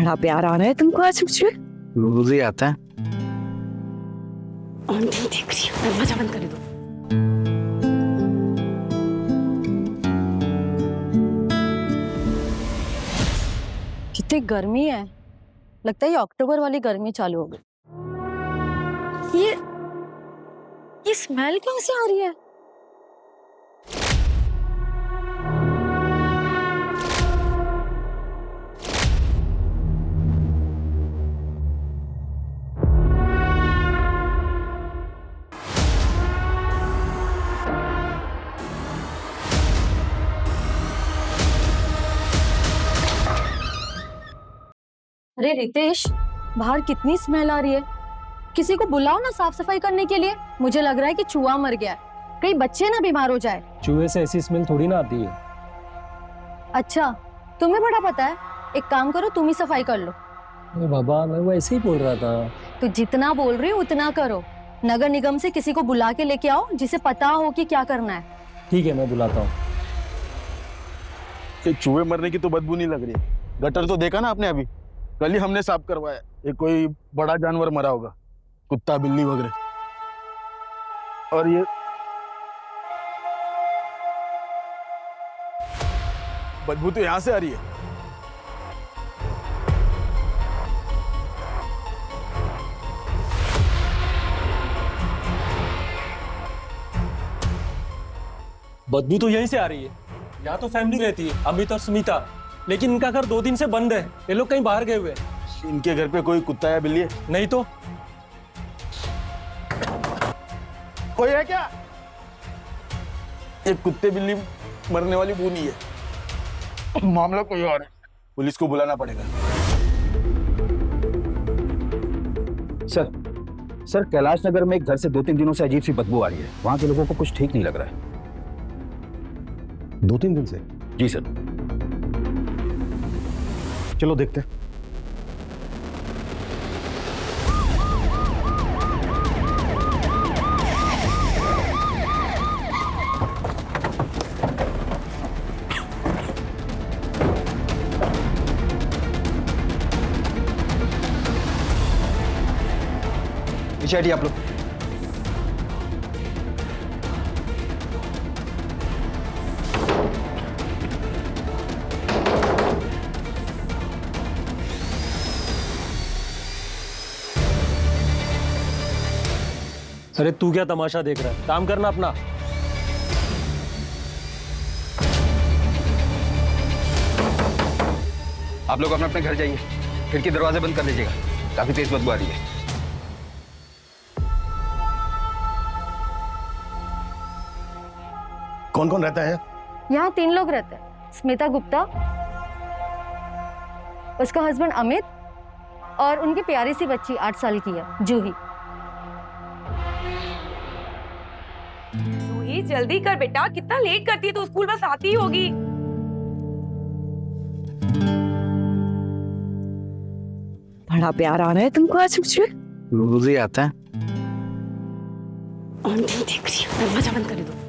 बड़ा प्यार आ रहा है तुमको आज मुझे। रोज ही आता है। आंटी देख रही हूँ, दरवाजा बंद कर दो। कितनी गर्मी है, लगता है ये अक्टूबर वाली गर्मी चालू हो गई। ये स्मेल कहाँ से आ रही है? अरे रितेश, बाहर कितनी स्मेल आ रही है। किसी को बुलाओ ना साफ सफाई करने के लिए। मुझे लग रहा है कि चूहा मर गया है, कहीं बच्चे ना बीमार हो जाए। चूहे से ऐसी स्मेल थोड़ी ना आती है। अच्छा, तुम्हें बड़ा पता है। एक काम करो, तुम ही सफाई कर लो। अरे बाबा, मैं वो ऐसे ही बोल रहा था। तो जितना बोल रही हो उतना करो। नगर निगम से किसी को बुला के लेके आओ जिसे पता हो कि क्या करना है। ठीक है, मैं बुलाता हूँ। चूहे मरने की तो बदबू नहीं लग रही। गटर तो देखा ना आपने, अभी कल ही हमने साफ करवाया। ये कोई बड़ा जानवर मरा होगा, कुत्ता बिल्ली वगैरह। और ये बदबू तो यहां से आ रही है। बदबू तो यहीं से आ रही है। यहाँ तो फैमिली रहती है, अमित और स्मिता, लेकिन इनका घर 2 दिन से बंद है। ये लोग कहीं बाहर गए हुए हैं। इनके घर पे कोई कुत्ता या बिल्ली है? नहीं तो कोई है क्या? ये कुत्ते बिल्ली मरने वाली बू नहीं है, मामला कोई और है। पुलिस को बुलाना पड़ेगा। सर कैलाश नगर में एक घर से 2-3 दिनों से अजीब सी बदबू आ रही है। वहां के लोगों को कुछ ठीक नहीं लग रहा है। 2-3 दिन से? जी सर। चलो देखते हैं। पीछे हटिए आप लोग। अरे तू क्या तमाशा देख रहा है? काम करना अपना। आप लोग अपने अपने घर जाइए, खिड़की दरवाजे बंद कर लीजिएगा, काफी तेज बदबू आ रही है। कौन कौन रहता है? यहाँ 3 लोग रहते हैं। स्मिता गुप्ता, उसका हस्बैंड अमित और उनकी प्यारी सी बच्ची 8 साल की है, जूही। जूही जल्दी कर बेटा, कितना लेट करती है तो स्कूल बस आती ही होगी। बड़ा प्यार आ रहा है तुमको आज मुझे। रोज ही आता है। आंटी देख रही हूँ, दरवाजा बंद कर दो।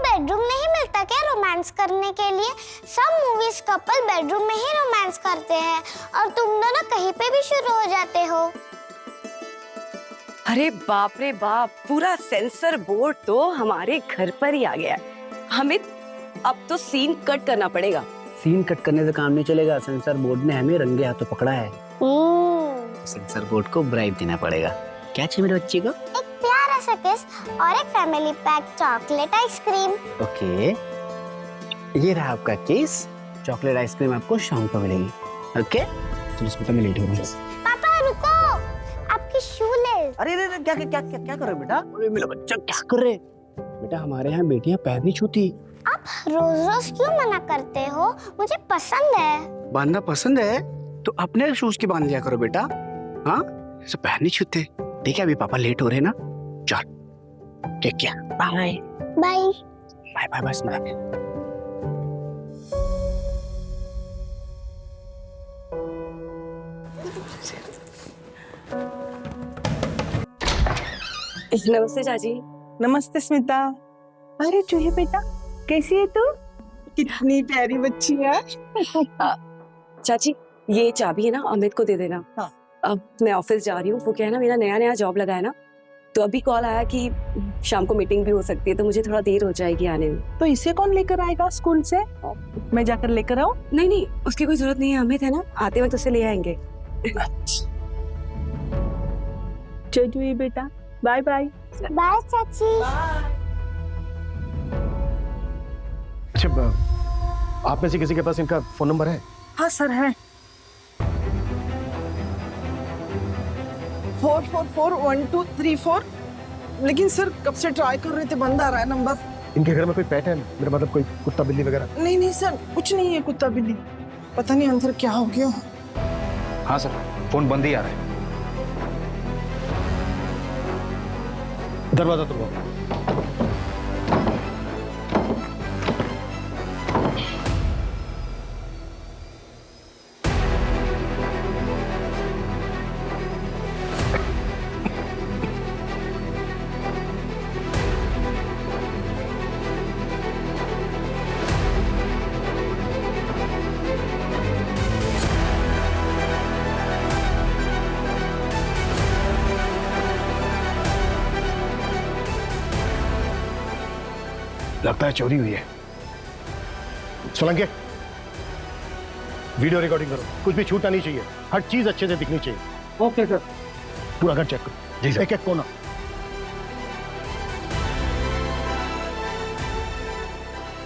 बेडरूम नहीं मिलता क्या रोमांस करने के लिए? सब मूवीज कपल बेडरूम में ही रोमांस करते हैं और तुम दोनों कहीं पे भी शुरू हो जाते हो। अरे बाप रे बाप, पूरा सेंसर बोर्ड तो हमारे घर पर ही आ गया है। अमित, अब तो सीन कट करना पड़ेगा। सीन कट करने से काम नहीं चलेगा। सेंसर बोर्ड ने हमें रंगे हाथों पकड़ा है। सेंसर बोर्ड को ब्राइब देना पड़ेगा। क्या चाहिए मेरे बच्चे को? एक प्यारा सा किस और एक family pack chocolate ice cream. Okay, ये रहा आपका केस। चॉकलेट आइसक्रीम आपको शाम को मिलेगी। ओके, चलो स्मिता, मैं लेट हो रहा हूँ। पापा रुको, आपकी शूलेस। अरे क्या क्या क्या क्या क्या कर रहे हो बेटा? अरे मेरा बच्चा क्या कर रहे? बेटा, हमारे यहाँ बेटियां पैर नहीं छूती। आप रोज रोज क्यों मना करते हो? मुझे पसंद है। बांधना पसंद है तो अपने शूज की बांध लिया करो बेटा। हाँ, ऐसे पैर नहीं छूते। ठीक है, अभी पापा लेट हो रहे हैं ना। चल ठीक है, बाय बाय बाय बाय। बस मैं नमस्ते चाची। नमस्ते स्मिता, अरे चूहे बेटा, कैसी है तू? कितनी प्यारी बच्ची है। चाची ये चाबी है ना अमित को दे देना। हाँ। अब मैं ऑफिस जा रही हूँ, वो क्या है ना मेरा नया नया जॉब लगा है ना, तो अभी कॉल आया कि शाम को मीटिंग भी हो सकती है, तो मुझे थोड़ा देर हो जाएगी आने में। तो इसे कौन लेकर आएगा स्कूल से? मैं जाकर लेकर आऊं? नहीं नहीं, उसकी कोई जरूरत नहीं है, अमित है ना, आते वक्त उसे ले आएंगे। चल चूहे बेटा, बाय बाय। बाय चाची। अच्छा, आप में से किसी के पास इनका फोन नंबर है? हाँ सर है। 444123 लेकिन सर कब से ट्राई कर रहे थे, बंद आ रहा है नंबर। इनके घर में कोई पेट है? मेरा मतलब कोई कुत्ता बिल्ली वगैरह? नहीं नहीं सर, कुछ नहीं है कुत्ता बिल्ली, पता नहीं अंदर क्या हो गया। हाँ सर, फोन बंद ही आ रहा है। दरवाजा तो खोलो। लगता है चोरी हुई है। सोलंके, वीडियो रिकॉर्डिंग करो, कुछ भी छूटना नहीं चाहिए, हर चीज अच्छे से दिखनी चाहिए। Okay sir. पूरा घर चेक करो। जी सर। एक एक कोना।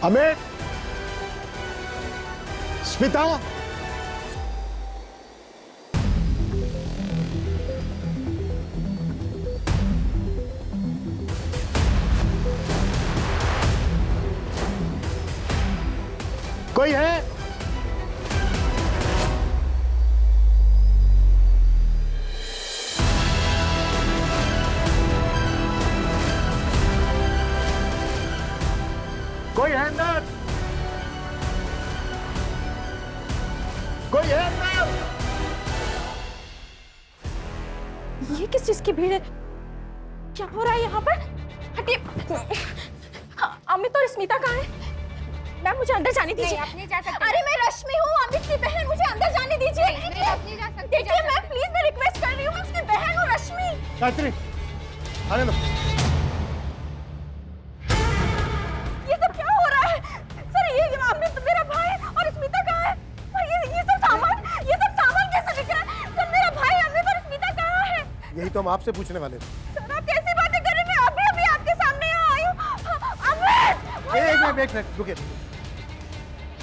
अमित, स्मिता, कोई है? कोई है अंदर? कोई है अंदर? ये किस चीज की भीड़ है? क्या हो रहा है यहाँ पर? हटिए। अमित और स्मिता कहाँ है? मैम मुझे अंदर जाने दीजिए। आप नहीं जा सकते। अरे मैं रश्मि हूँ, अमित की बहन, मुझे अंदर जाने दीजिए। आप नहीं जा सकते। देखिए मैम प्लीज, मैं रिक्वेस्ट कर रही हूँ, मैं उसकी बहन हूँ रश्मि। गायत्री, आने दो। ये सब क्या हो रहा है? सर ये अमित मेरा भाई और स्मिता कहाँ है? और ये सब सामान कैसे दिख रहा है? सर मेरा भाई अमित और स्मिता कहाँ है? यही तो हम आपसे पूछने वाले थे। सर आप कैसी बातें कर रहे हैं? मैं अभी आपके सामने यहाँ आई हूँ। अमित! एक मिनट रुकिए।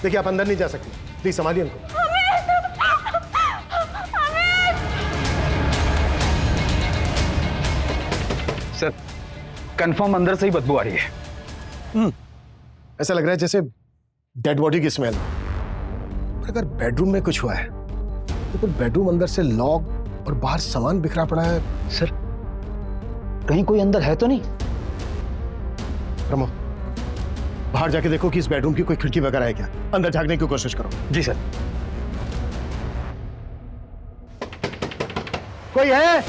देखिए आप अंदर नहीं जा सकते, प्लीज संभालिए उनको। सर, कंफर्म अंदर से ही बदबू आ रही है। ऐसा लग रहा है जैसे डेड बॉडी की स्मेल। पर अगर बेडरूम में कुछ हुआ है तो फिर बेडरूम अंदर से लॉक और बाहर सामान बिखरा पड़ा है। सर, कहीं कोई अंदर है तो नहीं? रमो, बाहर जाके देखो कि इस बेडरूम की कोई खिड़की वगैरह है क्या। अंदर झांकने की कोशिश करो। जी सर। कोई है?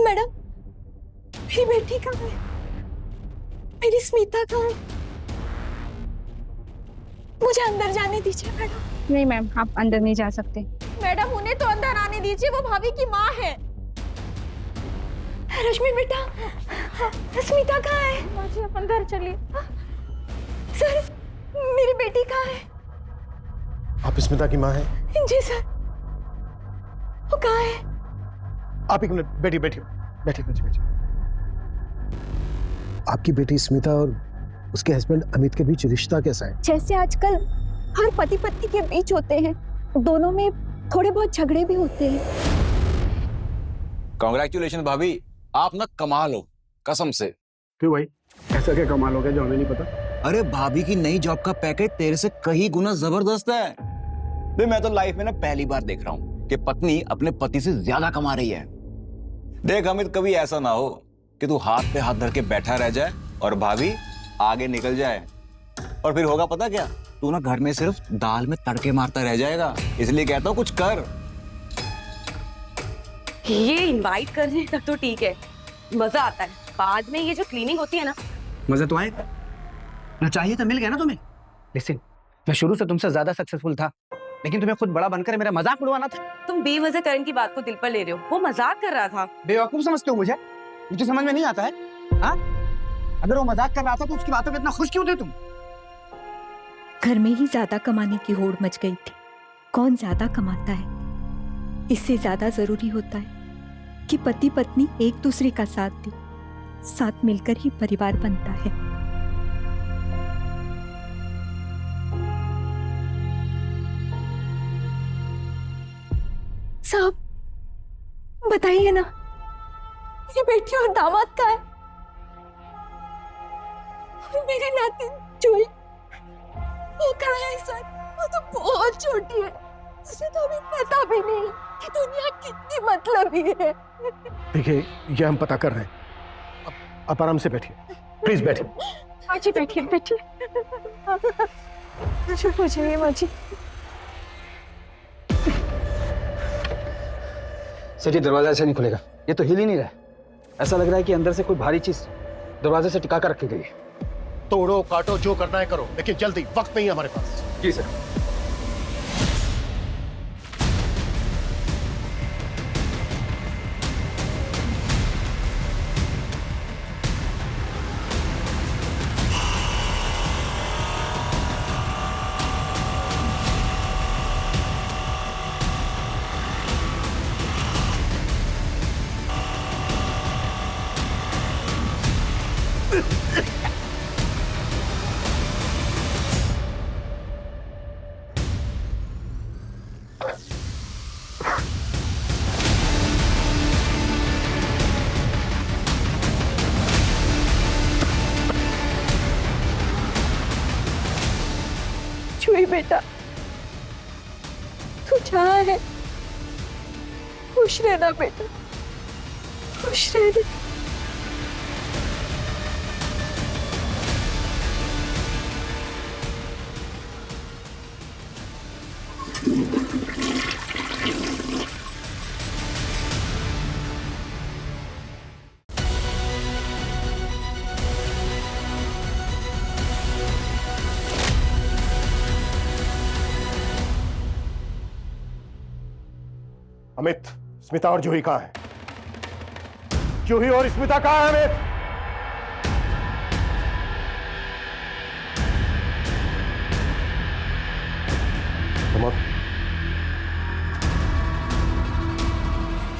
मैडम मेरी बेटी कहाँ है? मेरी स्मिता कहाँ है? मुझे अंदर जाने दीजिए मैडम। नहीं मैम, आप अंदर नहीं जा सकते। मैडम उन्हें तो अंदर आने दीजिए, वो भाभी की माँ है। रश्मि बेटा, स्मिता कहाँ है? माँ जी आप अंदर चलिए। सर मेरी बेटी कहाँ है? आप स्मिता की माँ हैं? जी सर। वो कहाँ है? आप एक मिनट बैठिए बैठिए बैठिए बैठिए बैठिए। आपकी बेटी स्मिता और उसके हस्बैंड अमित के बीच रिश्ता कैसा है? जैसे आजकल हर पति पत्नी के बीच होते हैं, दोनों में थोड़े बहुत झगड़े भी होते हैं। कांग्रेचुलेशन भाभी, आप ना कमाल हो कसम से। क्यों भाई, ऐसा क्या कमाल हो गया जो हमें नहीं पता? अरे भाभी की नई जॉब का पैकेज तेरे से कई गुना जबरदस्त है। भाई मैं तो लाइफ में ना पहली बार देख रहा हूँ कि पत्नी अपने पति से ज्यादा कमा रही है। देख अमित, कभी ऐसा ना हो कि तू हाथ पे हाथ धर के बैठा रह जाए और भाभी आगे निकल जाए, और फिर होगा पता क्या, तू ना घर में सिर्फ दाल में तड़के मारता रह जाएगा। इसलिए कहता हूँ कुछ कर। ये इनवाइट करने तक तो ठीक है, मजा आता है, बाद में ये जो क्लीनिंग होती है ना। मजा तो आएगा ना, चाहिए तो मिल गया ना तुम्हें। लिसन, मैं शुरू से तुमसे ज्यादा सक्सेसफुल था, लेकिन तुम्हें खुद बड़ा बनकर मेरा मजाक उड़वाना था। तुम बेवजह करण की बात को दिल पर ले रहे हो, वो मजाक कर रहा था। बेवकूफ समझते हो मुझे? मुझे समझ में नहीं आता है। हाँ, अगर वो मजाक कर रहा था तो उसकी बातों में इतना खुश क्यों थे तुम? घर में ही ज्यादा कमाने की होड़ मच गई थी। कौन ज्यादा कमाता है, इससे ज्यादा जरूरी होता है कि पति पत्नी एक दूसरे का साथ दे, साथ मिलकर ही परिवार बनता है। साहब बताइए ना, मेरी बेटी और दामाद का है। मेरी नाती जोई वो कहाँ है सर? वो तो बहुत छोटी है, उसे तो अभी पता भी नहीं कि दुनिया कितनी मतलबी है। देखिए, ये हम पता कर रहे हैं। आप आराम से बैठिए, प्लीज बैठिए। माँ जी बैठिए बैठिए। चुप हो जाइए माँ जी। सर जी, दरवाजा ऐसे नहीं खुलेगा, ये तो हिल ही नहीं रहा है। ऐसा लग रहा है कि अंदर से कोई भारी चीज दरवाजे से टिका कर रखी गई है। तोड़ो काटो जो करना है करो, लेकिन जल्दी, वक्त नहीं है हमारे पास। जी सर। छुई बेटा, तू जहाँ है खुश रहना बेटा, खुश रहना। अमित, स्मिता और जूही कहाँ है? जूही और स्मिता कहाँ है अमित?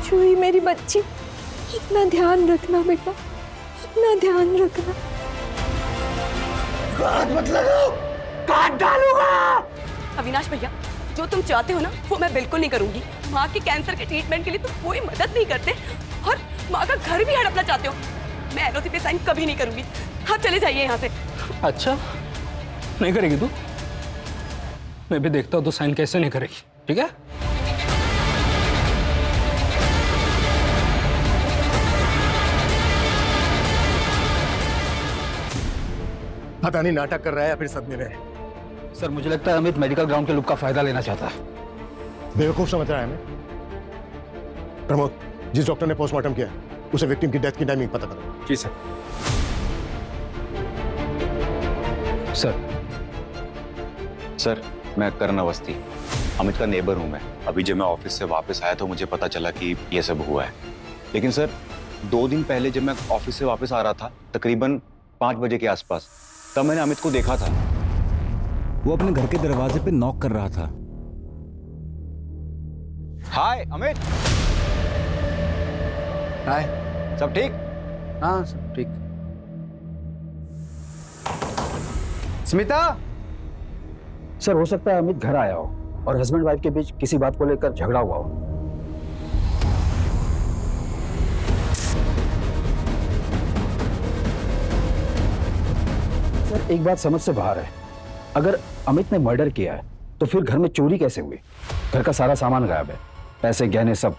छुई मेरी बच्ची, इतना ध्यान रखना बेटा, इतना ध्यान रखना। हाथ मत लगाओ, काट डालूंगा। अविनाश भैया, जो तुम चाहते हो ना वो मैं बिल्कुल नहीं करूंगी। माँ के कैंसर के ट्रीटमेंट के लिए तुम कोई मदद नहीं करते और माँ का घर भी हड़पना चाहते हो। मैं एलओसी पे साइन कभी नहीं करूंगी। आप चले जाइए यहाँ से। अच्छा, नहीं करेगी तू? मैं भी देखता हूँ तो साइन कैसे नहीं करेगी, ठीक है? पता नहीं नाटक कर रहा है या फिर सदमे में है। सर, मुझे लगता है अमित मेडिकल ग्राउंड के लुक का फायदा लेना चाहता है। बेवकूफ समझ रहा है हमें। प्रमोद, जिस डॉक्टर ने पोस्टमार्टम किया उसे विक्टिम की डेथ की टाइमिंग पता करो। जी सर। सर, मैं करण अवस्थी, अमित का नेबर हूं मैं। अभी जब मैं ऑफिस से वापस आया तो मुझे पता चला कि ये सब हुआ है। लेकिन सर, 2 दिन पहले जब मैं ऑफिस से वापस आ रहा था, तकरीबन 5 बजे के आसपास, तब मैंने अमित को देखा था। वो अपने घर के दरवाजे पे नॉक कर रहा था। हाय अमित। हाय। सब ठीक? हाँ सब ठीक। स्मिता। सर, हो सकता है अमित घर आया हो और हस्बैंड वाइफ के बीच किसी बात को लेकर झगड़ा हुआ हो। सर, एक बात समझ से बाहर है। अगर अमित ने मर्डर किया है तो फिर घर में चोरी कैसे हुई? घर का सारा सामान गायब है, पैसे गहने सब,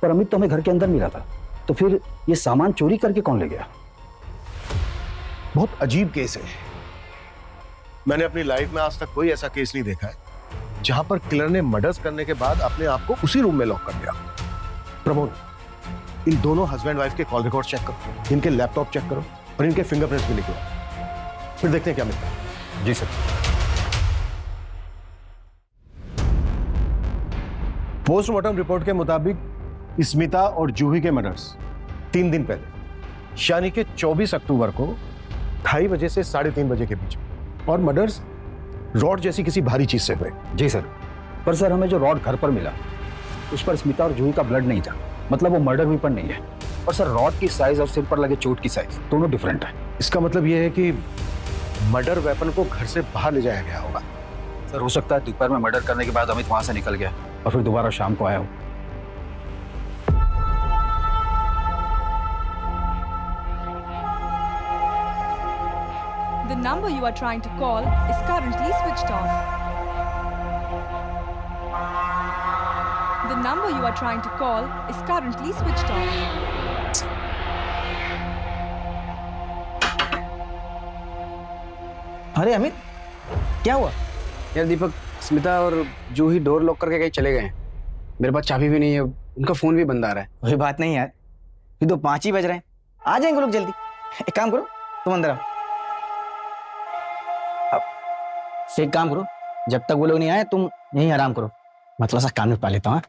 पर अमित तो हमें घर के अंदर मिला था। तो फिर ये सामान चोरी करके कौन ले गया? बहुत अजीब केस है। मैंने अपनी लाइफ में आज तक कोई ऐसा केस नहीं देखा है जहां पर किलर ने मर्डर्स करने के बाद अपने आप को उसी रूम में लॉक कर दिया। प्रमोद, इन दोनों हस्बैंड वाइफ के कॉल रिकॉर्ड चेक करो, इनके लैपटॉप चेक करो और इनके फिंगरप्रिंट्स भी लिखो, फिर देखते हैं क्या मिलता है। जी सर। पोस्टमार्टम रिपोर्ट के मुताबिक स्मिता और जूही के मर्डर्स 3 दिन पहले, यानी कि 24 अक्टूबर को 2:30 बजे से 3:30 बजे के बीच में, और मर्डर्स रॉड जैसी किसी भारी चीज से हुए। जी सर। पर सर हमें जो रॉड घर पर मिला उस पर स्मिता और जूही का ब्लड नहीं था, मतलब वो मर्डर वेपन नहीं है। और सर रॉड की साइज और सिर पर लगे चोट की साइज दोनों डिफरेंट है। इसका मतलब यह है कि मर्डर वेपन को घर से बाहर ले जाया गया होगा। सर हो सकता है दोपहर में मर्डर करने के बाद अमित वहां से निकल गया और फिर दोबारा शाम को आया हो। The number you are trying to call is currently switched off. The number you are trying to call is currently switched off. अरे अमित, क्या हुआ? यार दीपक, स्मिता और जूही डोर लॉक करके कहीं चले गए हैं। मेरे पास चाबी भी नहीं है, उनका फोन भी बंद आ रहा है। कोई बात नहीं यार, ये तो 5 ही बज रहे हैं, आ जाएंगे लोग जल्दी। एक काम करो, तुम अंदर आओ। अब एक काम करो, जब तक वो लोग नहीं आए तुम यहीं आराम करो, मैं थोड़ा सा काम निपटा लेता हूँ। हाँ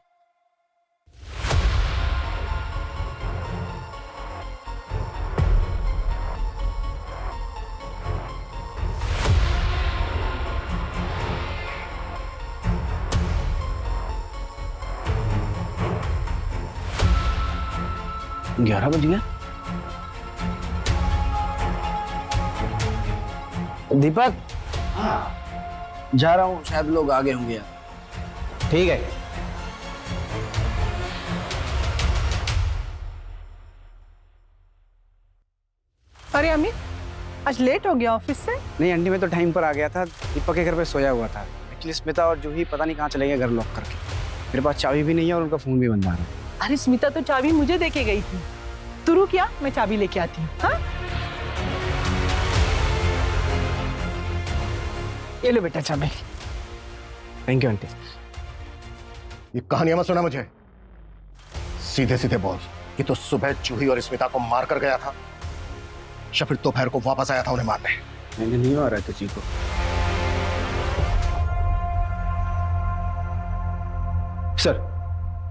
11 बज गया। दीपक, जा रहा हूँ, शायद लोग आगे होंगे यार। ठीक है। अरे अमित, आज लेट हो गया ऑफिस से? नहीं आंटी, मैं तो टाइम पर आ गया था, दीपक के घर पे सोया हुआ था। एक्चुअली स्मिता और जूही पता नहीं कहाँ चले गए घर लॉक करके। मेरे पास चाबी भी नहीं है और उनका फोन भी बंद आ रहा है। अरे स्मिता तो चाबी मुझे देके गई थी। तू रुक, क्या मैं चाबी लेके आती हूँ। हाँ, ये लो बेटा चाबी। Thank you aunty. ये कहानियां मत सुना मुझे, सीधे सीधे बोल कि तो सुबह जूही और स्मिता को मार कर गया था या फिर दोपहर को वापस आया था उन्हें मारने? मैंने नहीं मारा था जी को।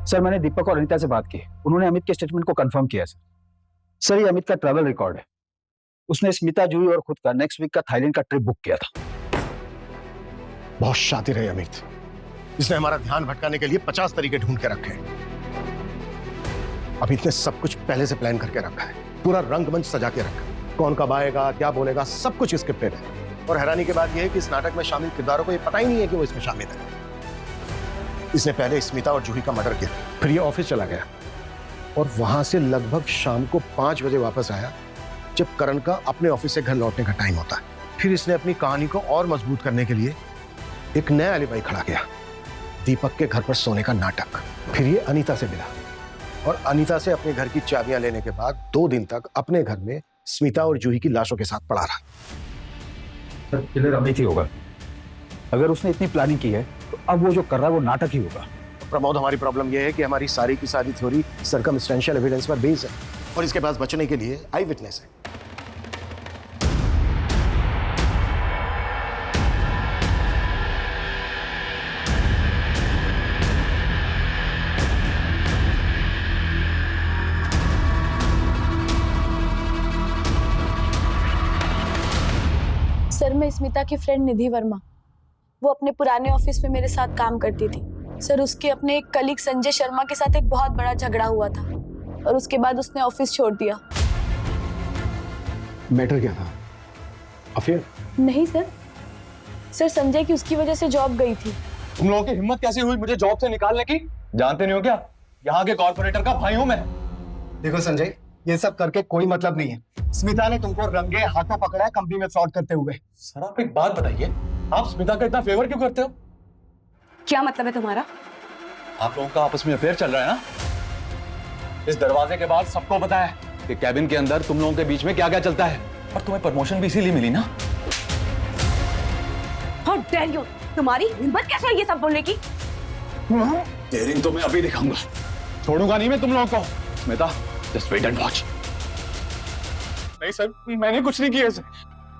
सर मैंने दीपक और अनीता से बात की, उन्होंने अमित के स्टेटमेंट को कंफर्म किया। सर ये अमित का ट्रैवल रिकॉर्ड है। उसने स्मिता, जूही और खुद का नेक्स्ट वीक का थाईलैंड का ट्रिप बुक किया था। बहुत शातिर है अमित, इसने हमारा ध्यान भटकाने के लिए 50 तरीके ढूंढ के रखे हैं। अमित ने सब कुछ पहले से प्लान करके रखा है, पूरा रंगमंच सजा के रखा है। कौन कब आएगा, क्या बोलेगा, सब कुछ स्क्रिप्टेड है। और हैरानी की बात यह है कि इस नाटक में शामिल किरदारों को यह पता ही नहीं है कि वो इसमें शामिल है। इसने पहले स्मिता और जूही का मर्डर किया, फिर ये ऑफिस चला गया और वहां से लगभग शाम को 5 बजे वापस आया, जब करण का अपने ऑफिस से घर लौटने का टाइम होता है। फिर इसने अपनी कहानी को और मजबूत करने के लिए एक नया एलिबाई खड़ा किया, दीपक के घर पर सोने का नाटक। फिर ये अनीता से मिला और अनीता से अपने घर की चाबियां लेने के बाद 2 दिन तक अपने घर में स्मिता और जूही की लाशों के साथ पड़ा रहा। सर किलर अमित ही होगा। अगर उसने इतनी प्लानिंग की है तो अब वो जो कर रहा है वो नाटक ही होगा। प्रमोद, हमारी प्रॉब्लम यह है कि हमारी सारी की सारी थ्योरी सर्कमस्टेंशियल एविडेंस पर बेस्ड है और इसके पास बचने के लिए आई विटनेस है। सर मैं स्मिता की फ्रेंड निधि वर्मा, वो अपने पुराने ऑफिस में मेरे साथ काम करती थी। सर उसके अपने एक कलीग संजय शर्मा के साथ एक बहुत बड़ा झगड़ा हुआ था और उसके बाद उसने ऑफिस छोड़ दिया। मैटर क्या था? अफेयर? नहीं सर, संजय की उसकी वजह से जॉब गई थी। तुम लोगों की हिम्मत कैसे हुई मुझे जॉब से निकालने की? जानते नहीं हो क्या, यहाँ के कॉर्पोरेटर का भाई हूं मैं। देखो संजय, ये सब करके कोई मतलब नहीं है। स्मिता ने तुमको रंगे हाथों पकड़ा है कंपनी में फ्रॉड करते हुए। सर आप एक बात बताइए, आप स्मिता का इतना फेवर क्यों करते हो? क्या मतलब है तुम्हारा? आप लोगों का आपस में अफेयर चल रहा है ना? इस दरवाजे के बाद सबको पता है कि कैबिन के अंदर तुम लोगों के बीच में क्या क्या चलता है। और तुम्हें प्रमोशन भी इसीलिए मिली ना? How dare you! तुम्हारी हिम्मत कैसे है ये सब बोलने की? डेयरिंग तो मैं अभी दिखाऊंगा, छोड़ूंगा नहीं मैं तुम लोगों को। Smita, just wait and watch. नहीं सर, मैंने कुछ नहीं किया सर।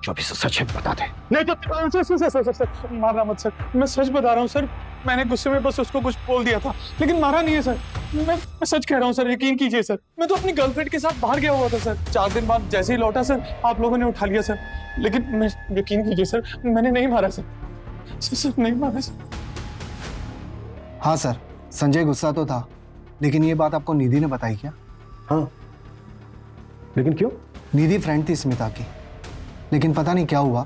जो भी सच है बता दे। नहीं तो सर, मारना मत सर, मैं सच बता रहा हूँ सर। मैंने गुस्से में बस उसको कुछ बोल दिया था, लेकिन मारा नहीं है सर। मैं सच कह रहा हूँ सर, यकीन कीजिए सर। मैं तो अपनी गर्लफ्रेंड के साथ बाहर गया हुआ था सर। 4 दिन बाद जैसे ही लौटा सर, आप लोगों ने उठा लिया सर। लेकिन मैं, यकीन कीजिए सर, मैंने नहीं मारा सर। सर नहीं मारा सर। हाँ सर, संजय गुस्सा तो था, लेकिन ये बात आपको निधि ने बताई क्या? हाँ, लेकिन क्यों? निधि फ्रेंड थी स्मिता की, लेकिन पता नहीं क्या हुआ,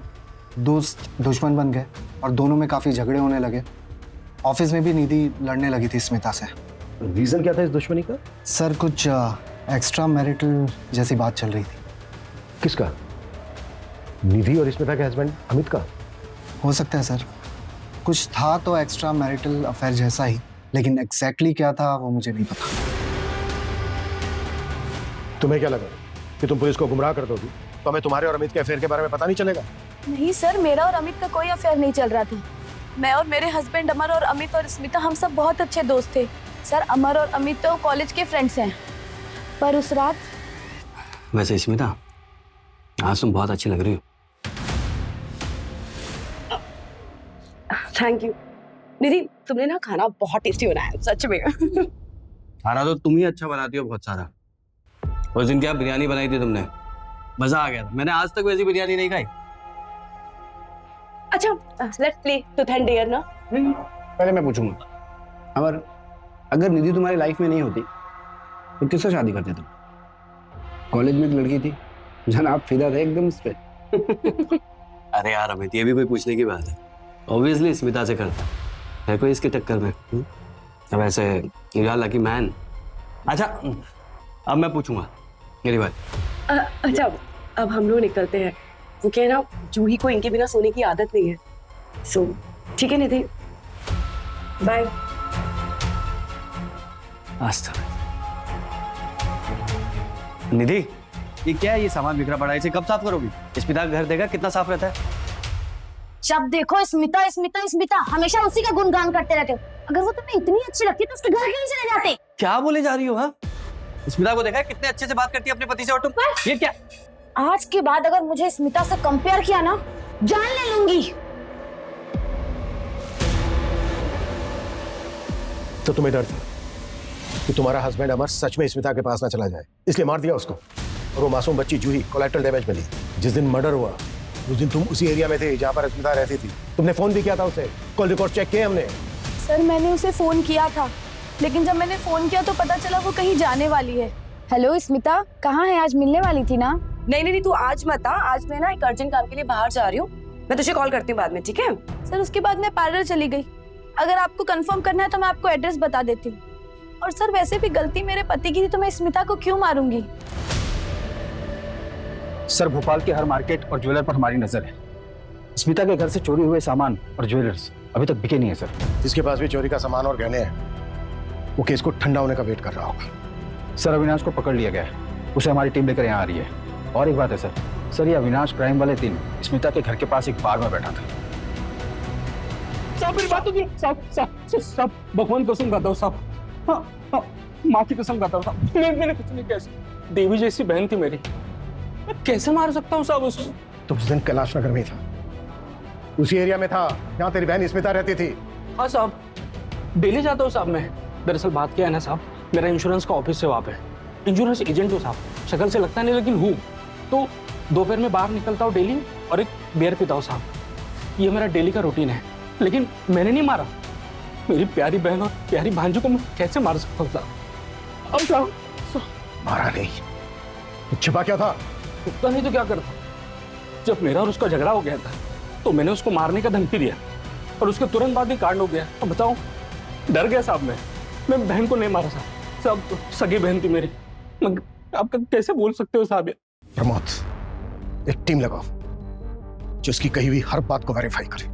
दोस्त दुश्मन बन गए और दोनों में काफी झगड़े होने लगे। ऑफिस में भी निधि लड़ने लगी थी स्मिता से। रीजन क्या था इस दुश्मनी का? सर कुछ एक्स्ट्रा मैरिटल जैसी बात चल रही थी। किसका? निधि और स्मिता के हस्बैंड अमित का? हो सकता है सर, कुछ था तो एक्स्ट्रा मैरिटल अफेयर जैसा ही, लेकिन एग्जैक्टली क्या था वो मुझे नहीं पता। तुम्हें क्या लगा कि तुम पुलिस को गुमराह कर दोगी तो हमें तुम्हारे और अमित के अफेयर के बारे में पता नहीं चलेगा? नहीं सर, मेरा और अमित का कोई अफेयर नहीं चल रहा था। मैं और मेरे हस्बैंड अमर और अमित और स्मिता हम सब बहुत अच्छे दोस्त थे सर। अमर और अमित तो कॉलेज के फ्रेंड्स हैं। पर उस रात... वैसे स्मिता, आज तुम बहुत अच्छी लग रही हो। थैंक यू निधि, तुमने ना खाना बहुत टेस्टी बनाया सच में। खाना तो तुम ही अच्छा बनाती हो बहुत सारा। उस दिन क्या बिरयानी बनाई थी तुमने, मजा आ गया था। मैंने आज तक वैसी बिरयानी नहीं खाई। अच्छा, let's play truth and dare ना। पहले मैं पूछूंगा, अगर निधि तुम्हारी लाइफ में नहीं होती तो किससे शादी करते तुम? कॉलेज में एक लड़की थी, जनाब फिदा थे एकदम उस पे। अरे यार अमित, ये भी कोई पूछने की बात है? ऑब्वियसली स्मिता से करता है कोई इसके टक्कर में। वैसे यू आर लकी मैन। अच्छा, अब मैं पूछूंगा मेरी बात। अच्छा, अब हम लोग निकलते हैं। वो कह ना, जूही को इनके बिना सोने की आदत नहीं है। सो ठीक है निधि, बाय। निधि, ये क्या है? ये सामान बिखरा पड़ा है, इसे कब साफ करोगी? स्मिता का घर देखा कितना साफ रहता है। जब देखो स्मिता स्मिता स्मिता, हमेशा उसी का गुणगान करते रहते हो। अगर वो तुम्हें इतनी अच्छी लगती तो उसके घर क्यों नहीं चले जाते? क्या बोले जा रही हो? हाँ, स्मिता को देखा है कितने अच्छे से बात करती है अपने पति से, और तुम ये क्या? आज के बाद अगर मुझे स्मिता से कंपेयर किया ना, जान ले लूंगी। तो तुम्हें डर था कि तुम्हारा हस्बैंड अमर सच में स्मिता के पास ना चला जाए, इसलिए मार दिया उसको। और वो मासूम बच्ची जूही कोलैटरल डैमेज मिली। जिस दिन मर्डर हुआ उस दिन तुम उसी एरिया में थे जहां पर स्मिता रहती थी। तुमने फोन भी किया था उसे, कॉल रिकॉर्ड चेक किए हमने। सर मैंने उसे फोन किया था, लेकिन जब मैंने फोन किया तो पता चला वो कहीं जाने वाली है। हेलो स्मिता, कहाँ है? आज मिलने वाली थी ना? नहीं, तू आज मत आ। आज मैं ना एक अर्जेंट काम के लिए बाहर जा रही हूँ। मैं तुझे कॉल करती हूँ बाद में, ठीक है? सर उसके बाद मैं पार्लर चली गई। अगर आपको कंफर्म करना है तो मैं आपको एड्रेस बता देती हूँ। और सर वैसे भी गलती मेरे पति की थी, तो मैं स्मिता को क्यों मारूंगी? सर, भोपाल के हर मार्केट और ज्वेलर पर हमारी नजर है। स्मिता के घर से चोरी हुए सामान और ज्वेलर्स अभी तक बिके नहीं है सर। जिसके पास भी चोरी का सामान और गहने हैं, वो केस को ठंडा होने का वेट कर रहा होगा। सर, अविनाश को पकड़ लिया गया है, उसे हमारी टीम लेकर यहाँ आ रही है। और एक बात है सर, ये अविनाश क्राइम वाले दिन स्मिता के घर के पास एक बार में बैठा था। साहब मेरी बात होगी। साहब भगवान कसम खाता हूँ साहब। हाँ, माँ की कसम खाता हूँ साहब। मैंने कुछ नहीं किया। देवी जैसी बहन थी मेरी, मैं कैसे मार सकता हूँ साहब उसको? तो उस दिन कैलाश नगर में ही था, उसी एरिया में था जहाँ तेरी बहन स्मिता रहती थी। हाँ साहब, डेली जाता हूँ साहब मैं। दरअसल बात क्या है ना साहब, मेरा इंश्योरेंस का ऑफिस है वहाँ पे। इंश्योरेंस एजेंट हूँ साहब, शक्ल से लगता नहीं लेकिन हूँ। तो दोपहर में बाहर निकलता हूँ डेली और एक बियर पीता हूँ साहब। ये मेरा डेली का रूटीन है। लेकिन मैंने नहीं मारा। मेरी प्यारी बहन और प्यारी भांजू को मैं कैसे मार सकता हूँ साहब? अब साहब मारा नहीं, छिपा क्या था? उतना नहीं तो क्या करता? जब मेरा और उसका झगड़ा हो गया था तो मैंने उसको मारने का धमकी दिया और उसके तुरंत बाद ही कांड हो गया। अब बताओ, डर गया साहब मैं बहन को नहीं मारा साहब। सब सगी बहन थी मेरी। आपका कैसे बोल सकते हो साहब? प्रमोद, एक टीम लगाओ जो इसकी कही हुई हर बात को वेरीफाई करे,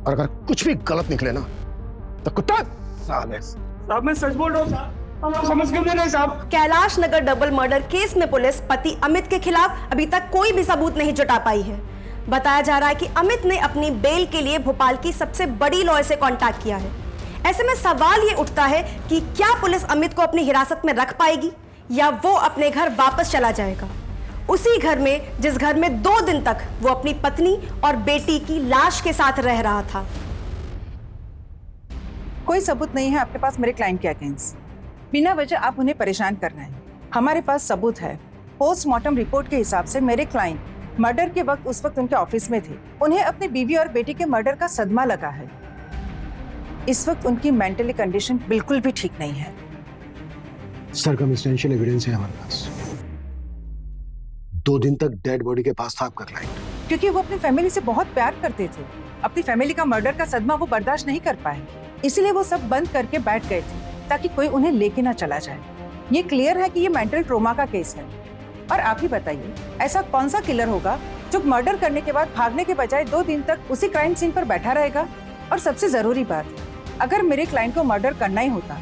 और अगर कुछ भी गलत निकले ना तो कुत्ता साले। साहब मैं सच बोल रहा हूँ साहब, समझ क्यों नहीं रहे साहब? Kailash Nagar double murder case में पुलिस पति अमित के खिलाफ अभी तक कोई भी सबूत नहीं जुटा पाई है। बताया जा रहा है कि अमित ने अपनी बेल के लिए भोपाल की सबसे बड़ी लॉयर से कांटेक्ट किया है। ऐसे में सवाल ये उठता है कि क्या पुलिस अमित को अपनी हिरासत में रख पाएगी या वो अपने घर वापस चला जाएगा, उसी घर में जिस घर में 2 दिन तक वो अपनी पत्नी और बेटी की लाश के साथ रह रहा था। कोई सबूत नहीं है आपके पास मेरे क्लाइंट के अगेंस्ट। बिना वजह आप उन्हें परेशान कर रहे हैं। हमारे पास सबूत है। पोस्टमार्टम रिपोर्ट के हिसाब से मेरे क्लाइंट मर्डर के वक्त उस वक्त उनके ऑफिस में थे। उन्हें अपनी बीवी और बेटी के मर्डर का सदमा लगा है। इस वक्त उनकी मेंटली कंडीशन बिल्कुल भी ठीक नहीं है। सर्कमस्टेंशियल एविडेंस है हमारे पास। 2 दिन तक डेड बॉडी के पास था आपका क्लाइंट, क्योंकि वो अपनी फैमिली से बहुत प्यार करते थे। अपनी फैमिली का मर्डर का सदमा वो बर्दाश्त नहीं कर पाए, इसलिए वो सब बंद करके बैठ गए थे ताकि कोई उन्हें लेके ना चला जाए। ये क्लियर है कि ये मेंटल ट्रोमा का केस है। और आप ही बताइए, ऐसा कौन सा किलर होगा जो मर्डर करने के बाद भागने के बजाय 2 दिन तक उसी क्राइम सीन पर बैठा रहेगा? और सबसे जरूरी बात, अगर मेरे क्लाइंट को मर्डर करना ही होता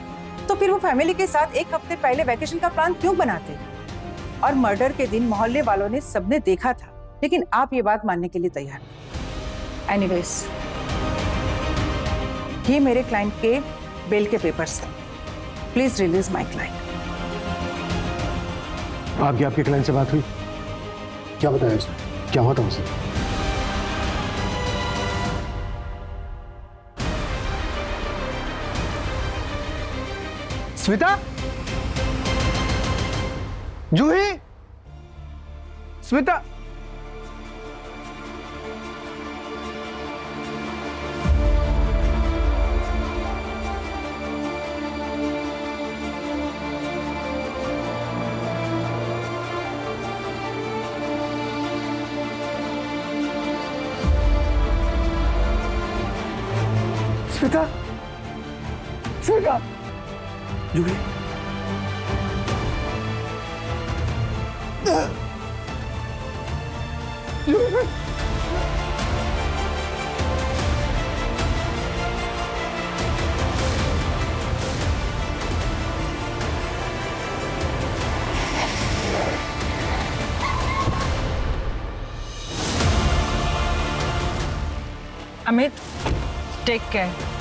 तो फिर वो फैमिली के साथ 1 हफ्ते पहले वैकेशन का प्लान क्यों बनाते? और मर्डर के दिन मोहल्ले वालों ने सबने देखा था, लेकिन आप ये बात मानने के लिए तैयार नहीं। एनीवेज, ये मेरे क्लाइंट के बेल के पेपर्स हैं। Please release my client. आपके क्लाइंट से बात हुई? क्या बताया उसने? क्या हुआ था उसे? स्मिता, जूही, स्मिता, स्मिता, स्मिता, जूही, अमित, टेक केयर।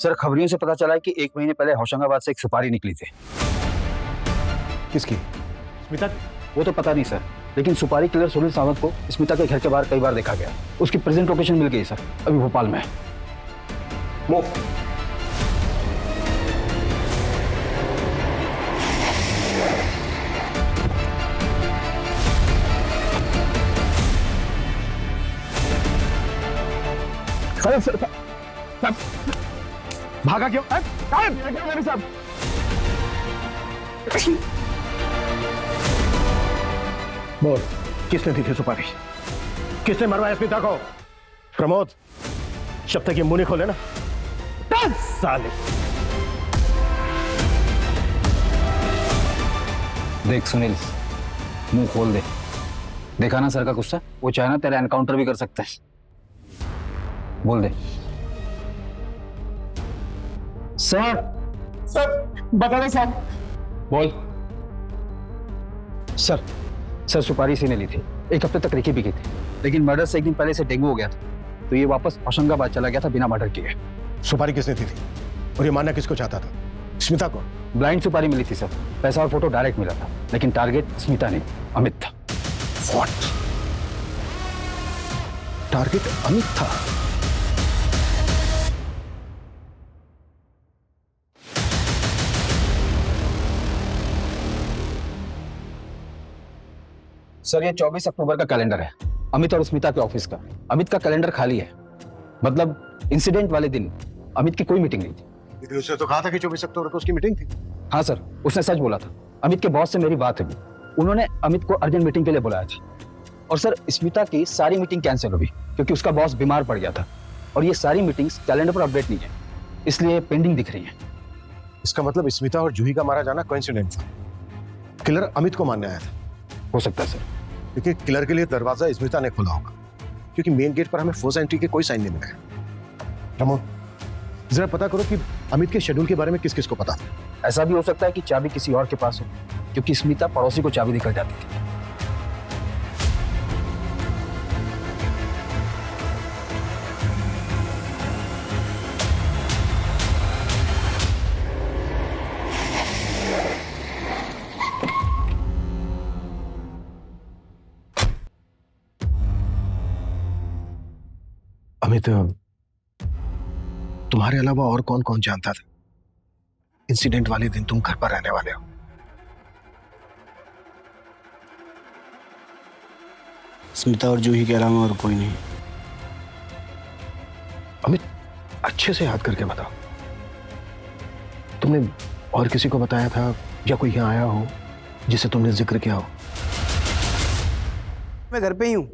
सर खबरियों से पता चला है कि 1 महीने पहले होशंगाबाद से एक सुपारी निकली थी। किसकी? स्मिता? वो तो पता नहीं सर, लेकिन सुपारी किलर सुनील सावंत को स्मिता के घर के बाहर कई बार देखा गया। उसकी प्रेजेंट लोकेशन मिल गई सर, अभी भोपाल में है। अरे सर, भागा क्यों? मेरे साथ बोल, किसने दी थी सुपारी? किसने मरवाया स्मिता को? प्रमोद, जब तक ये मुंह नहीं खोले ना 10 साल। देख सुनील, मुंह खोल दे, देखा ना सर का गुस्सा, वो चाहे ना तेरा एनकाउंटर भी कर सकते हैं। बोल दे। सर बता दे साहब। बोल। सर सुपारी इसी ने ली थी, 1 हफ्ते तक रिकी भी की थी, लेकिन मर्डर से 1 दिन पहले से डेंगू हो गया था, तो ये वापस होशंगाबाद चला गया था बिना मर्डर किए। सुपारी किसने दी थी और ये मानना किसको चाहता था? स्मिता को? ब्लाइंड सुपारी मिली थी सर, पैसा और फोटो डायरेक्ट मिला था, लेकिन टारगेट स्मिता नहीं अमित था। What? टारगेट अमित था? सर ये 24 अक्टूबर का कैलेंडर है, अमित और स्मिता के ऑफिस का। अमित का कैलेंडर खाली है, मतलब इंसिडेंट वाले दिन अमित की कोई मीटिंग नहीं थी। लेकिन उसने तो कहा था कि 24 अक्टूबर को उसकी मीटिंग थी। हाँ सर, उसने सच बोला था। अमित के बॉस से मेरी बात हुई, उन्होंने अमित को अर्जेंट मीटिंग के लिए बुलाया था। और सर स्मिता की सारी मीटिंग कैंसिल हुई क्योंकि उसका बॉस बीमार पड़ गया था, और ये सारी मीटिंग्स कैलेंडर पर अपडेट नहीं है, इसलिए पेंडिंग दिख रही है। इसका मतलब स्मिता और जूही का मारा जाना कोइंसिडेंट था। किलर अमित को मारने आया था। हो सकता है सर। लेकिन किलर के लिए दरवाजा स्मिता ने खोला होगा, क्योंकि मेन गेट पर हमें फोर्स एंट्री के कोई साइन नहीं मिला है। रमोन, जरा पता करो कि अमित के शेड्यूल के बारे में किस किस को पता था। ऐसा भी हो सकता है कि चाबी किसी और के पास हो, क्योंकि स्मिता पड़ोसी को चाबी देकर जाती थी। अमित, तुम्हारे अलावा और कौन कौन जानता था इंसिडेंट वाले दिन तुम घर पर रहने वाले हो? स्मिता और जूही के अलावा और कोई नहीं। अमित, अच्छे से याद करके बताओ, तुमने और किसी को बताया था या कोई यहाँ आया हो जिसे तुमने जिक्र किया हो? मैं घर पे ही हूँ,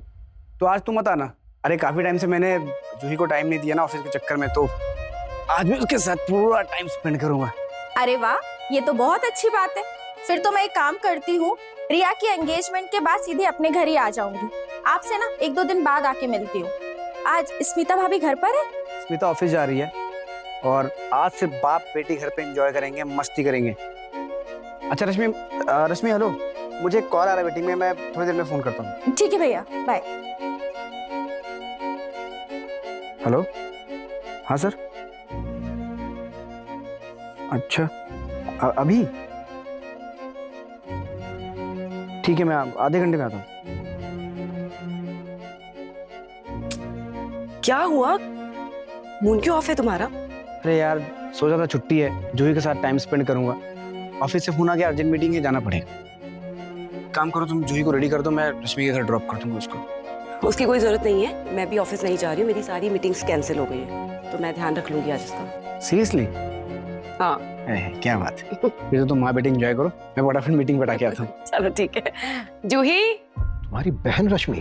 तो आज तुम मत आना। अरे काफी टाइम से मैंने जूही को टाइम नहीं दिया ना ऑफिस के चक्कर में, तो आज मैं उसके साथ पूरा टाइम स्पेंड करूंगा। अरे वाह, ये तो बहुत अच्छी बात है। फिर तो मैं एक काम करती हूँ, रिया की एंगेजमेंट के बाद सीधे अपने घर ही आ जाऊंगी। आपसे ना 1-2 दिन बाद आके मिलती हूँ। आज स्मिता भाभी घर पर है? स्मिता ऑफिस जा रही है और आज से बाप बेटी घर पे एंजॉय करेंगे, मस्ती करेंगे। अच्छा रश्मि हेलो, मुझे कॉल आ रहा है मीटिंग में, मैं थोड़ी देर में फोन करता हूँ। ठीक है भैया, बाय। हेलो, हाँ सर। अच्छा अभी ठीक है, मैं आधे घंटे में आता हूँ। क्या हुआ? मून क्यों ऑफ है तुम्हारा? अरे यार, सोचा था छुट्टी है, जूही के साथ टाइम स्पेंड करूंगा। ऑफिस से फोन आ गया, अर्जेंट मीटिंग है, जाना पड़ेगा। काम करो, तुम जूही को रेडी कर दो, मैं रश्मि के घर ड्रॉप कर दूंगा उसको। उसकी कोई जरूरत नहीं है, मैं भी ऑफिस नहीं जा रही हूँ, मेरी सारी मीटिंग्स कैंसिल हो गई है, तो मैं ध्यान रख लूंगी आज इसका। सीरियसली? हाँ। क्या बात है। फिर तो तुम माँ बेटी एंजॉय करो, मैं फटाफट मीटिंग बैठा के आता हूँ। चलो ठीक है। जूही, तुम्हारी बहन रश्मि?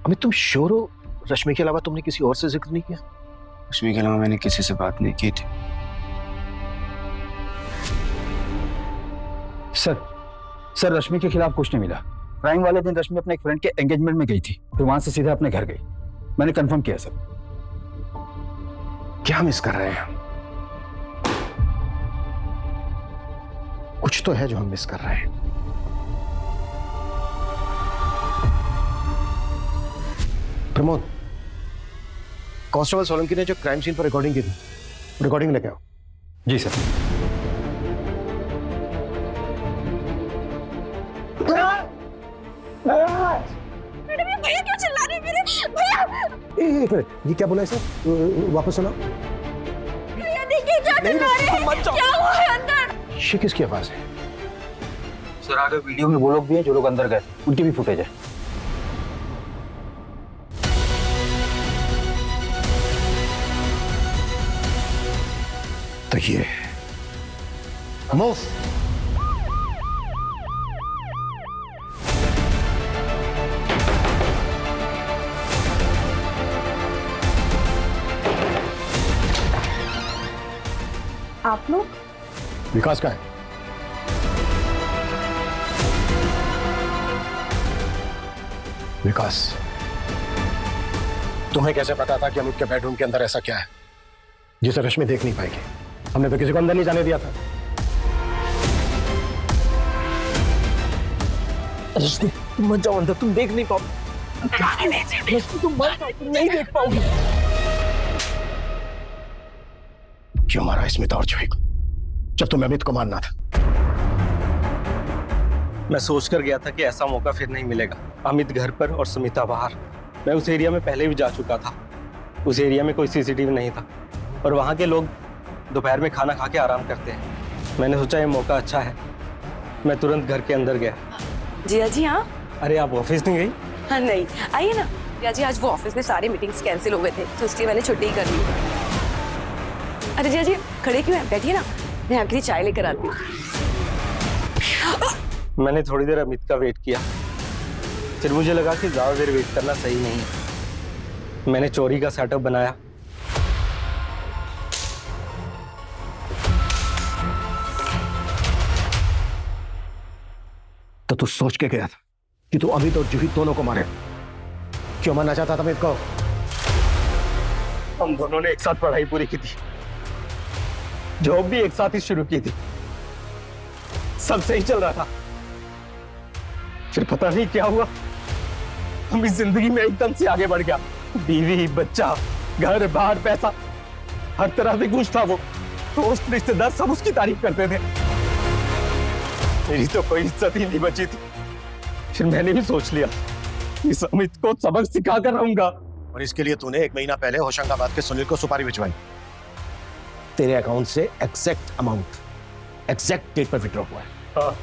अमित, तुम श्योर हो रश्मि के अलावा तुमने किसी और से जिक्र नहीं किया? रश्मि के अलावा मैंने किसी से बात नहीं की थी। सर रश्मि के खिलाफ कुछ नहीं मिला। क्राइम वाले दिन रश्मि अपने एक फ्रेंड के एंगेजमेंट में गई थी, फिर वहां से सीधा अपने घर गई। मैंने कंफर्म किया सर। क्या मिस कर रहे हैं हम? कुछ तो है जो हम मिस कर रहे हैं। प्रमोद, कांस्टेबल सोलंकी ने जो क्राइम सीन पर रिकॉर्डिंग की थी, रिकॉर्डिंग लेके आओ। जी सर। भैया क्यों चिल्ला रहे हैं मेरे? भैया! ये क्या बोला है सर? वापस सुनाओ। भैया देखिए क्या चिल्ला रहे हैं? क्या हुआ है अंदर? ये किसकी आवाज है? सर आगे वीडियो में वो लोग भी हैं जो लोग अंदर गए, उनकी भी फुटेज है। तो ये मूव। आप लोग? विकास का है। विकास, तुम्हें कैसे पता था कि अमित के बेडरूम के अंदर ऐसा क्या है जिसे रश्मि देख नहीं पाएगी? हमने तो किसी को अंदर नहीं जाने दिया था। रश्मि तुम मत जाओ अंदर, तुम देख नहीं पाओगे। रश्मि तुम मत जाओ, तुम नहीं देख पाओगी। क्यों मारा स्मिता और जूही को जब तुम्हें अमित को मारना था? मैं सोच कर गया था कि ऐसा मौका फिर नहीं मिलेगा। अमित घर पर और सुमिता बाहर। मैं उस एरिया में पहले भी जा चुका था। उस एरिया में कोई सीसीटीवी नहीं था और वहाँ के लोग दोपहर में खाना खा के आराम करते हैं। मैंने सोचा ये मौका अच्छा है। मैं तुरंत घर के अंदर गया। जिया जी हाँ। अरे आप ऑफिस नहीं गई? हाँ नहीं, आइए ना। जिया जी आज वो ऑफिस में सारे मीटिंग्स कैंसिल हो गए थे तो इसलिए मैंने छुट्टी ही कर ली। अरे जिया जी खड़े क्यों हैं? बैठिए ना, मैं आपके लिए चाय लेकर आती हूँ। मैंने थोड़ी देर अमित का वेट किया, फिर मुझे लगा कि ज़्यादा देर वेट करना सही नहीं है। मैंने चोरी का सेटअप बनाया। तो तू सोच के गया था कि तू अमित और जूही दोनों को मारे? क्यों मारना चाहता था अमित को? हम दोनों ने एक साथ पढ़ाई पूरी की थी, जॉब भी एक साथ ही शुरू की थी, सब सही चल रहा था। फिर पता नहीं क्या हुआ, हम इस जिंदगी में एकदम से आगे बढ़ गया। बीवी, बच्चा, घर बार, पैसा, हर तरह से खुश था वो। दोस्त, रिश्तेदार सब उसकी तारीफ करते थे। मेरी तो कोई इज्जत ही नहीं बची थी। फिर मैंने भी सोच लिया इस अमित को सबक सिखा कर रहूंगा। और इसके लिए तूने 1 महीना पहले होशंगाबाद के सुनील को सुपारी भिजवाई। तेरे अकाउंट से एग्जैक्ट अमाउंट, एग्जैक्ट डेट पर विड्रॉ हुआ है। हाँ,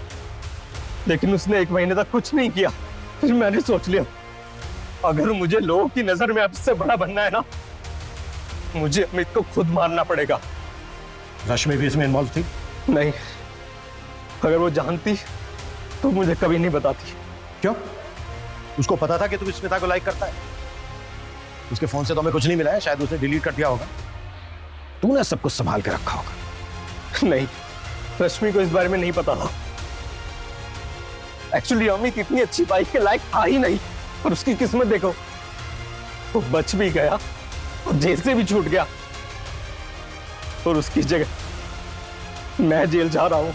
लेकिन उसने 1 महीने तक कुछ नहीं किया। फिर मैंने सोच लिया अगर मुझे लोगों की नजर में सबसे बड़ा बनना है ना, मुझे अमित को खुद मारना पड़ेगा। रश्मि भी इसमें इन्वॉल्व थी? नहीं, अगर वो जानती तो मुझे कभी नहीं बताती। क्यों? उसको पता था कि तू स्मिता को लाइक करता है? उसके फोन से तो हमें कुछ नहीं मिला है, शायद उसने डिलीट कर दिया होगा। तूने सब कुछ संभाल के रखा होगा। नहीं, रश्मि को इस बारे में नहीं पता था। एक्चुअली अमित इतनी अच्छी बाइक के लायक था ही नहीं, और उसकी किस्मत देखो, वो बच भी गया और जेल से भी छूट गया, और उसकी जगह मैं जेल जा रहा हूं।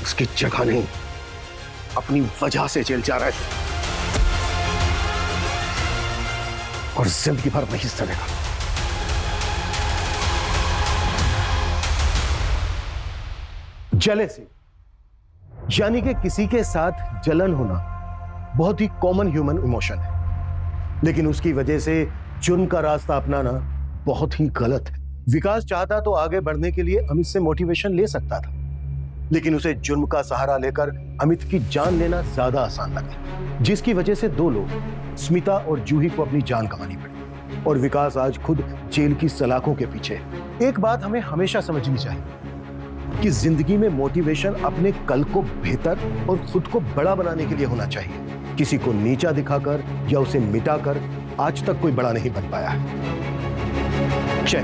उसकी जगह नहीं, अपनी वजह से जेल जा रहा है और जिंदगी भर वही सड़ेगा। जेलेसी यानी कि किसी के साथ जलन होना बहुत ही कॉमन ह्यूमन इमोशन है, लेकिन उसकी वजह से जुर्म का रास्ता अपनाना बहुत ही गलत है। विकास चाहता तो आगे बढ़ने के लिए अमित से मोटिवेशन ले सकता था, लेकिन उसे जुर्म का सहारा लेकर अमित की जान लेना ज्यादा आसान लगा, जिसकी वजह से 2 लोग स्मिता और जूही को अपनी जान गंवानी पड़ी और विकास आज खुद जेल की सलाखों के पीछे। एक बात हमें हमेशा समझनी चाहिए कि जिंदगी में मोटिवेशन अपने कल को बेहतर और खुद को बड़ा बनाने के लिए होना चाहिए। किसी को नीचा दिखाकर या उसे मिटाकर आज तक कोई बड़ा नहीं बन पाया है। जय